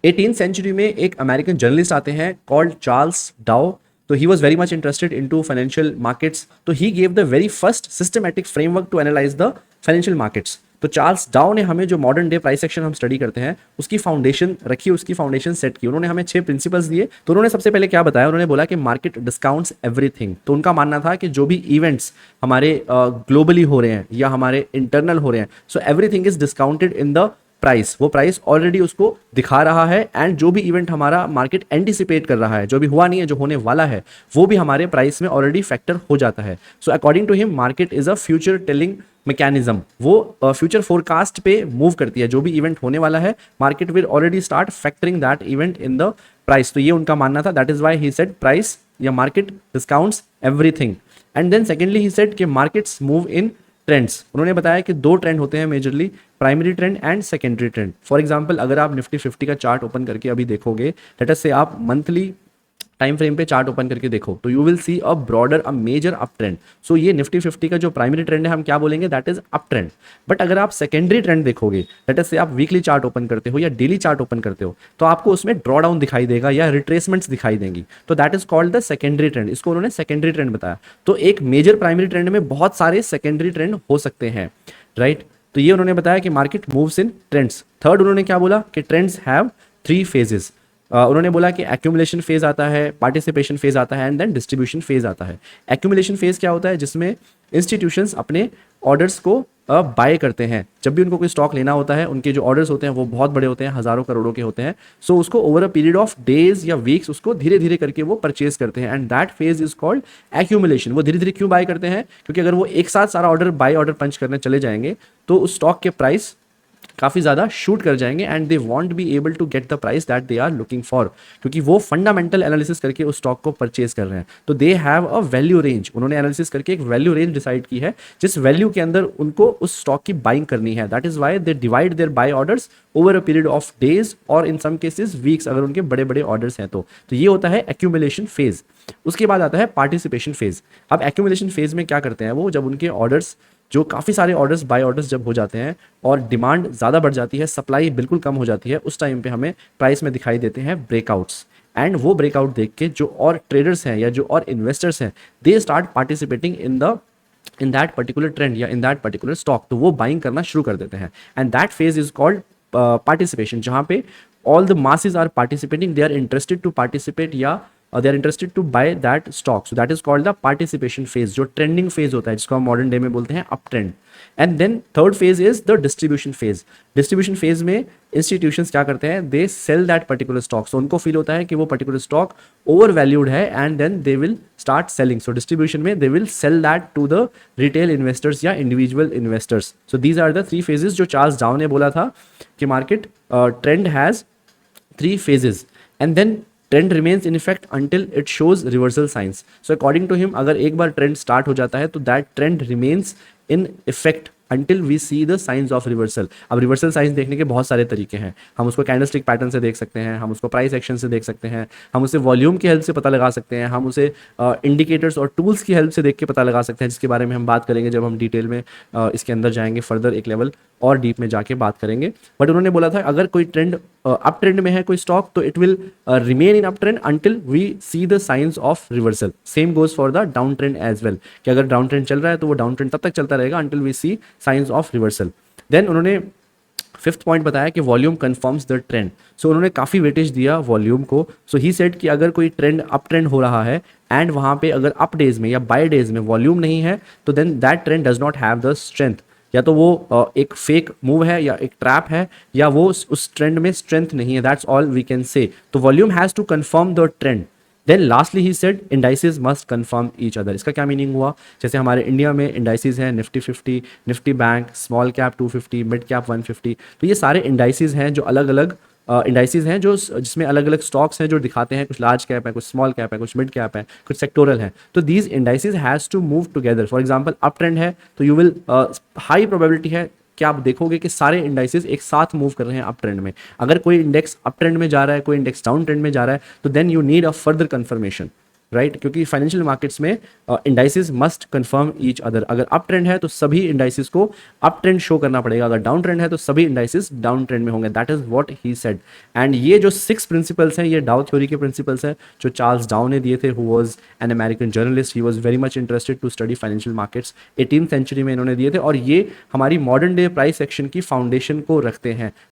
18th century में एक American journalist आते हैं कॉल्ड चार्ल्स डाउ। तो he was very much interested into financial markets. तो he gave the very first systematic framework to analyse the financial markets. तो Charles Dow ने हमें जो मॉडर्न डे प्राइस एक्शन हम study करते हैं उसकी फाउंडेशन रखी, उसकी फाउंडेशन सेट की। उन्होंने हमें 6 प्रिंसिपल्स दिए। तो उन्होंने सबसे पहले क्या बताया, उन्होंने बोला कि मार्केट डिस्काउंट्स एवरीथिंग। तो उनका मानना था कि जो भी इवेंट्स हमारे ग्लोबली हो रहे हैं या हमारे इंटरनल हो रहे हैं, so everything is discounted in the price. वो प्राइस ऑलरेडी उसको दिखा रहा है एंड जो भी इवेंट हमारा मार्केट एंटिसिपेट कर रहा है, जो भी हुआ नहीं है, जो होने वाला है, वो भी हमारे प्राइस में ऑलरेडी फैक्टर हो जाता है। So according to him market is a future telling mechanism. वो फ्यूचर फोरकास्ट पे मूव करती है। जो भी इवेंट होने वाला है, market will already start factoring that event in the price. तो ये उनका मानना था। That is why he said price या market discounts everything. And then secondly he said कि मार्केट्स मूव इन ट्रेंड्स। उन्होंने बताया कि 2 ट्रेंड होते हैं majorly, primary trend and secondary trend. For example अगर आप निफ्टी 50 का चार्ट ओपन करके अभी देखोगे, लेट अस से आप मंथली टाइम फ्रेम पे चार्ट ओपन करके देखो, तो you will see a broader a major up trend. So ये निफ्टी 50 का जो प्राइमरी ट्रेंड है हम क्या बोलेंगे, that is up trend. But अगर आप सेकेंडरी ट्रेंड देखोगे, लेट अस से आप वीकली चार्ट ओपन करते हो या डेली चार्ट ओपन करते हो, तो आपको उसमें ड्रॉ डाउन दिखाई देगा या रिट्रेसमेंट्स दिखाई देंगी। तो that is called the secondary trend. इसको उन्होंने सेकेंडरी ट्रेंड बताया। तो एक मेजर प्राइमरी ट्रेंड में बहुत सारे सेकेंडरी ट्रेंड हो सकते हैं, राइट। तो ये उन्होंने बताया कि market moves in trends. Third उन्होंने क्या बोला कि ट्रेंड्स हैव 3 फेजेस। उन्होंने बोला कि एक्यूमुलेशन फेज आता है, पार्टिसिपेशन फेज आता है एंड देन डिस्ट्रीब्यूशन फेज आता है। एक्यूमुलेशन फेज क्या होता है, जिसमें इंस्टीट्यूशंस अपने ऑर्डर्स को बाय करते हैं। जब भी उनको कोई स्टॉक लेना होता है, उनके जो ऑर्डर्स होते हैं वो बहुत बड़े होते हैं, हजारों करोड़ों के होते हैं। सो उसको over a period of days या वीक्स उसको धीरे धीरे करके वो परचेज करते हैं and that phase is called accumulation. वो धीरे धीरे क्यों बाय करते हैं, क्योंकि अगर वो एक साथ सारा ऑर्डर बाय ऑर्डर पंच करने चले जाएंगे तो उस स्टॉक के प्राइस काफ़ी ज़्यादा शूट कर जाएंगे and they won't be able to get the price that they are looking for, क्योंकि वो फंडामेंटल एनालिसिस करके उस स्टॉक को परचेज कर रहे हैं। तो they have a value range. उन्होंने एनालिसिस करके एक वैल्यू रेंज डिसाइड की है, जिस वैल्यू के अंदर उनको उस स्टॉक की बाइंग करनी है। That is why they divide their buy orders over a period of days और इन सम केसेस वीक्स, अगर उनके बड़े बड़े ऑर्डर्स हैं तो ये होता है एक्यूमुलेशन फेज। उसके बाद आता है पार्टिसिपेशन फेज। अब एक्यूमुलेशन फेज में क्या करते हैं वो, जब उनके ऑर्डर्स जो काफ़ी सारे ऑर्डर्स बाय ऑर्डर्स जब हो जाते हैं और डिमांड ज़्यादा बढ़ जाती है, सप्लाई बिल्कुल कम हो जाती है, उस टाइम पे हमें प्राइस में दिखाई देते हैं ब्रेकआउट्स। एंड वो ब्रेकआउट देख के जो और ट्रेडर्स हैं या जो और इन्वेस्टर्स हैं, they start participating in that particular trend या इन दैट पर्टिकुलर स्टॉक। तो वो बाइंग करना शुरू कर देते हैं and that phase is called participation, जहाँ पे all the masses are participating, they are interested to participate या they are interested to buy that stock. So that is called the participation phase, जो trending phase होता है, जिसको हम modern day में बोलते हैं up trend. And then third phase is the distribution phase. Distribution phase में इंस्टीट्यूशंस क्या करते हैं, they sell that particular stock. So उनको फील होता है कि वो पर्टिकुलर स्टॉक ओवर वैल्यूड है and then they will start selling. So distribution में they will sell that to the retail investors या individual investors. So these are the 3 phases जो Charles Dow ने बोला था कि market trend has 3 phases and then trend remains in effect until it shows reversal signs. So according to him, अगर एक बार trend start हो जाता है तो that trend remains in effect until we see the signs of reversal. अब reversal science देखने के बहुत सारे तरीके हैं। हम उसको कैंडलस्टिक पैटर्न से देख सकते हैं, हम उसको प्राइस एक्शन से देख सकते हैं, हम उसे वॉल्यूम की हेल्प से पता लगा सकते हैं, हम उसे इंडिकेटर्स और टूल्स की हेल्प से देख के पता लगा सकते हैं, जिसके बारे में हम बात करेंगे जब हम डिटेल में इसके अंदर जाएंगे, फर्दर एक लेवल और डीप में जाके बात करेंगे। बट उन्होंने बोला था अगर कोई ट्रेंड अप ट्रेंड में है कोई स्टॉक, तो it will remain in up trend until we see the signs of reversal. Same goes for the down trend as well, कि अगर डाउन ट्रेंड चल रहा है तो वो डाउन ट्रेंड तब तक चलता रहेगा until we see signs of reversal. Then उन्होंने 5th पॉइंट बताया कि volume confirms the trend. So उन्होंने काफ़ी वेटेज दिया वॉल्यूम को। सो ही सेड कि अगर कोई ट्रेंड अप ट्रेंड हो रहा है एंड वहाँ पे अगर अप डेज में या बाय डेज में वॉल्यूम नहीं है, तो then that trend does not have the strength. या तो वो एक फेक मूव है या एक ट्रैप है, या वो उस ट्रेंड में स्ट्रेंथ नहीं है। That's all we can say. तो volume has to confirm the trend. Then lastly he said indices must confirm each other. इसका क्या मीनिंग हुआ, जैसे हमारे इंडिया में इंडाइसेस हैं Nifty 50, Nifty bank, small cap 250, mid cap 150। तो ये सारे इंडाइसेस हैं जो अलग अलग इंडाइसेस हैं जो जिसमें अलग अलग स्टॉक्स हैं जो दिखाते हैं, कुछ लार्ज कैप है, कुछ स्मॉल कैप है, कुछ मिड कैप है, कुछ सेक्टोरल है। तो these indices has to move together. For example up trend है तो यू विल हाई प्रोबेबिलिटी है कि आप देखोगे कि सारे इंडाइसेस एक साथ मूव कर रहे हैं अप ट्रेंड में। अगर कोई इंडेक्स अप ट्रेंड में जा रहा है, कोई इंडेक्स डाउन ट्रेंड में जा रहा है, तो then you need a further confirmation. Right क्योंकि फाइनेंशियल मार्केट्स में indices must confirm each other. अगर अप ट्रेंड है तो सभी इंडाइसिस को अप ट्रेंड शो करना पड़ेगा, अगर डाउन ट्रेंड है तो सभी इंडाइसिस डाउन ट्रेंड में होंगे। That is what he said. And ये जो 6 प्रिंसिपल्स हैं ये डाउ थ्योरी के प्रिंसिपल्स हैं जो चार्ल्स डाउ ने दिए थे, who was an American journalist. He was very much interested to study financial markets. 18th century में इन्होंने दिए थे और ये हमारी मॉडर्न डे प्राइस एक्शन की फाउंडेशन को रखते हैं।